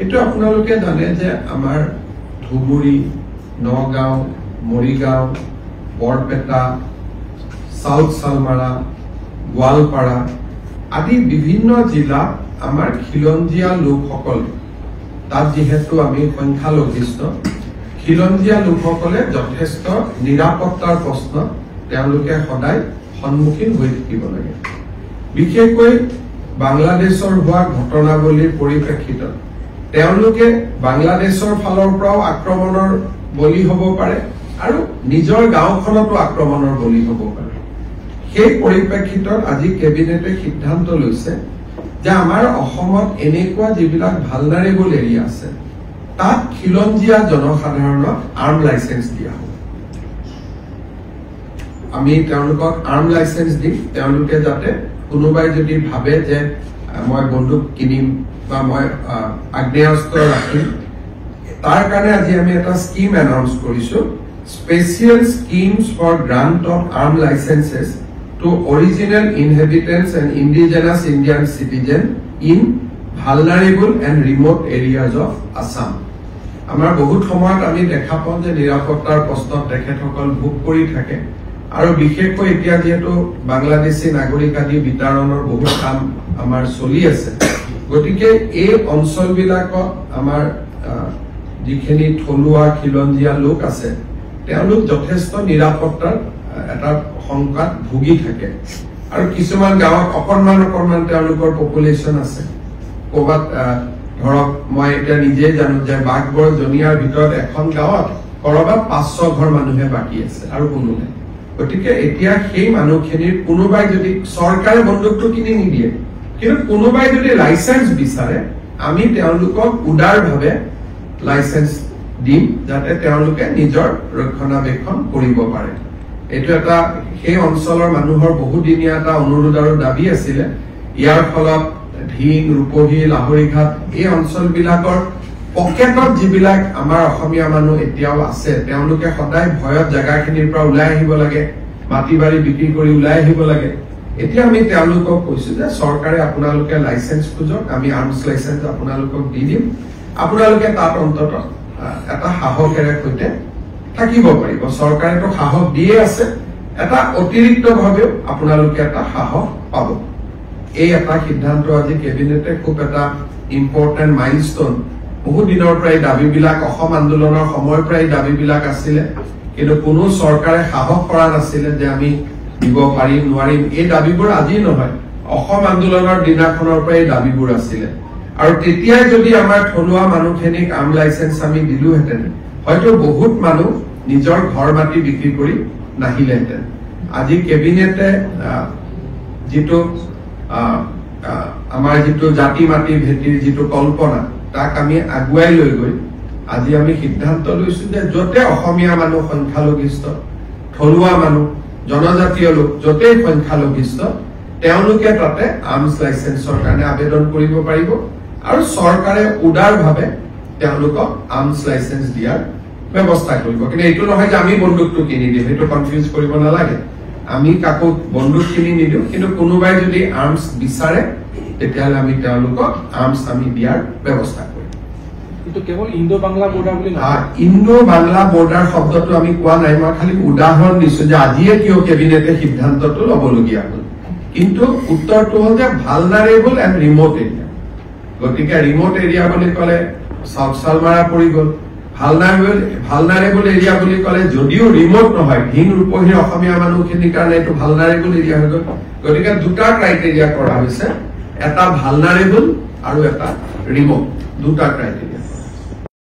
এইটো আপোনালোকে জানে যে আমাৰ ধুবুৰী, নগাঁও, মৰিগাঁও, বৰপেটা, সাউথ সালমাৰা, গোৱালপাৰা আদি বিভিন্ন জিলাত আমাৰ খিলঞ্জীয়া লোকসকল তাত যিহেতু আমি সংখ্যালঘিষ্ঠ খিলঞ্জীয়া লোকসকলে যথেষ্ট নিৰাপত্তাৰ প্ৰশ্ন তেওঁলোকে সদায় সন্মুখীন হৈ থাকিব লাগে। বিশেষকৈ বাংলাদেশৰ হোৱা ঘটনাৱলীৰ পৰিপ্ৰেক্ষিতত তেওঁলোকে বাংলাদেশৰ ফালৰ পৰাও আক্ৰমণৰ বলি হ'ব পাৰে আৰু নিজৰ গাঁওখনতো আক্ৰমণৰ বলি হ'ব পাৰে। সেই পৰিপ্ৰেক্ষিতত আজি কেবিনেটে সিদ্ধান্ত লৈছে যে আমাৰ অসমত এনেকুৱা যিবিলাক ভালনাৰেবল এৰিয়া আছে তাত খিলঞ্জীয়া জনসাধাৰণক আৰ্ম লাইসেন্স দিয়া হ'ব। আমি তেওঁলোকক আৰ্ম লাইসেন্স দিম, তেওঁলোকে যাতে কোনোবাই যদি ভাবে যে মই বন্দুক কিনিম বা মই আগ্নেয়াস্ত্ৰ ৰাখিম, তাৰ কাৰণে আজি আমি এটা স্কিম এনাউন্স কৰিছো, special schemes for grant of arm licences to original inhabitants and indigenous Indian citizen in vulnerable and remote areas of Assam. আমাৰ বহুত সময়ত আমি দেখা পাওঁ যে নিৰাপত্তাৰ প্ৰশ্নত তেখেতসকল ভোগ কৰি থাকে আৰু বিশেষকৈ এতিয়া যেহেতু বাংলাদেশী নাগৰিক আদি বিতৰণৰ বহুত কাম আমাৰ চলি আছে, গতিকে এই অঞ্চলবিলাকত আমাৰ যিখিনি থলুৱা খিলঞ্জীয়া লোক আছে তেওঁলোক যথেষ্ট নিৰাপত্তাৰ এটা সংকট ভুগি থাকে আৰু কিছুমান গাঁৱত অকণমান তেওঁলোকৰ পপুলেশ্যন আছে। ক'ৰবাত ধৰক মই এতিয়া নিজে জানো যে বাঘবৰ জনিয়াৰ ভিতৰত এখন গাঁৱত কৰবাত 500 ঘৰ মানুহে বাকী আছে আৰু কোনো নাই। গতিকে এতিয়া সেই মানুহখিনিৰ কোনোবাই যদি চৰকাৰে বন্দুকটো কিনি নিদিয়ে কিন্তু কোনোবাই যদি লাইসেন্স বিচাৰে আমি তেওঁলোকক উদাৰভাৱে লাইসেন্স দিম যাতে তেওঁলোকে নিজৰ ৰক্ষণাবেক্ষণ কৰিব পাৰে। এইটো এটা সেই অঞ্চলৰ মানুহৰ বহুদিনীয়া এটা অনুৰোধ আৰু দাবী আছিলে। ইয়াৰ ফলত ঢিং, ৰূপহী, লাহৰীঘাট এই অঞ্চলবিলাকৰ পকেটত যিবিলাক আমাৰ অসমীয়া মানুহ এতিয়াও আছে তেওঁলোকে সদায় ভয়ত জাগাখিনিৰ পৰা ওলাই আহিব লাগে, মাটি বাৰী বিক্ৰী কৰি ওলাই আহিব লাগে। এতিয়া আমি তেওঁলোকক কৈছো যে চৰকাৰে আপোনালোকে লাইসেন্স খোজক, আমি আৰ্মছ লাইসেন্স আপোনালোকক দি দিম, আপোনালোকে তাত অন্তত এটা সাহসেৰে সৈতে থাকিব পাৰিব। চৰকাৰেতো সাহস দিয়ে আছে, এটা অতিৰিক্তভাৱেও আপোনালোকে এটা সাহস পাব। এই এটা সিদ্ধান্ত আজি কেবিনেটে খুব এটা ইম্পৰ্টেণ্ট মাইলষ্টন। বহুত দিনৰ পৰাই দাবীবিলাক অসম আন্দোলনৰ সময়ৰ পৰাই দাবীবিলাক আছিলে কিন্তু কোনো চৰকাৰে সাহস কৰা নাছিলে যে আমি দিব পাৰিম নোৱাৰিম। এই দাবীবোৰ আজি নহয়, অসম আন্দোলনৰ দিনাখনৰ পৰাই দাবীবোৰ আছিলে আৰু তেতিয়াই যদি আমাৰ থলুৱা মানুহখিনিক আৰ্ম লাইসেন্স আমি দিলোহেঁতেন হয়তো বহুত মানুহ নিজৰ ঘৰ মাটি বিক্ৰী কৰি নাহিলেহেঁতেন। আজি কেবিনেটে যিটো আমাৰ যিটো জাতি মাটি ভেটিৰ যিটো কল্পনা তাক আমি আগুৱাই লৈ গৈ আজি আমি সিদ্ধান্ত লৈছো যে য'তে অসমীয়া মানুহ সংখ্যালঘিষ্ঠ, থলুৱা মানুহ, জনজাতীয় লোক য'তেই সংখ্যালঘিষ্ঠ তেওঁলোকে তাতে আৰ্মছ লাইসেন্সৰ কাৰণে আবেদন কৰিব পাৰিব আৰু চৰকাৰে উদাৰভাৱে তেওঁলোকক আৰ্মছ লাইসেন্স দিয়াৰ ব্যৱস্থা কৰিব। কিন্তু এইটো নহয় যে আমি বন্দুকটো কিনি দিম, সেইটো কনফিউজ কৰিব নালাগে। আমি কাকো বন্দুক কিনি নিদিও, কিন্তু কোনোবাই যদি আৰ্মছ বিচাৰে তেতিয়াহ'লে আমি তেওঁলোকক আৰ্মছ আমি দিয়াৰ ব্যৱস্থা কৰিম। কিন্তু কেৱল ইণ্ডো বাংলা বৰ্ডাৰ বুলি নহয়, ইণ্ডো বাংলা বৰ্ডাৰ শব্দটো আমি কোৱা নাই, মই খালি উদাহৰণ দিছো যে আজিয়ে কিয় কেবিনেটে সিদ্ধান্তটো ল'বলগীয়া হ'ল। কিন্তু উত্তৰটো হ'ল যে ভালনাৰেবল এণ্ড ৰিমট এৰিয়া। গতিকে ৰিমট এৰিয়া বুলি ক'লে সাউথ সালমাৰা পৰি গ'ল, ভালনাৰেবল এৰিয়া বুলি ক'লে যদিও ৰিমট নহয়, ঢিং ৰূপহীৰ অসমীয়া মানুহখিনিৰ কাৰণে এইটো ভালনাৰেবল এৰিয়া হৈ গ'ল। গতিকে দুটা ক্ৰাইটেৰিয়া কৰা হৈছে, এটা ভালনাৰেবল আৰু এটা ৰিমট, দুটা ক্ৰাইটেৰিয়া।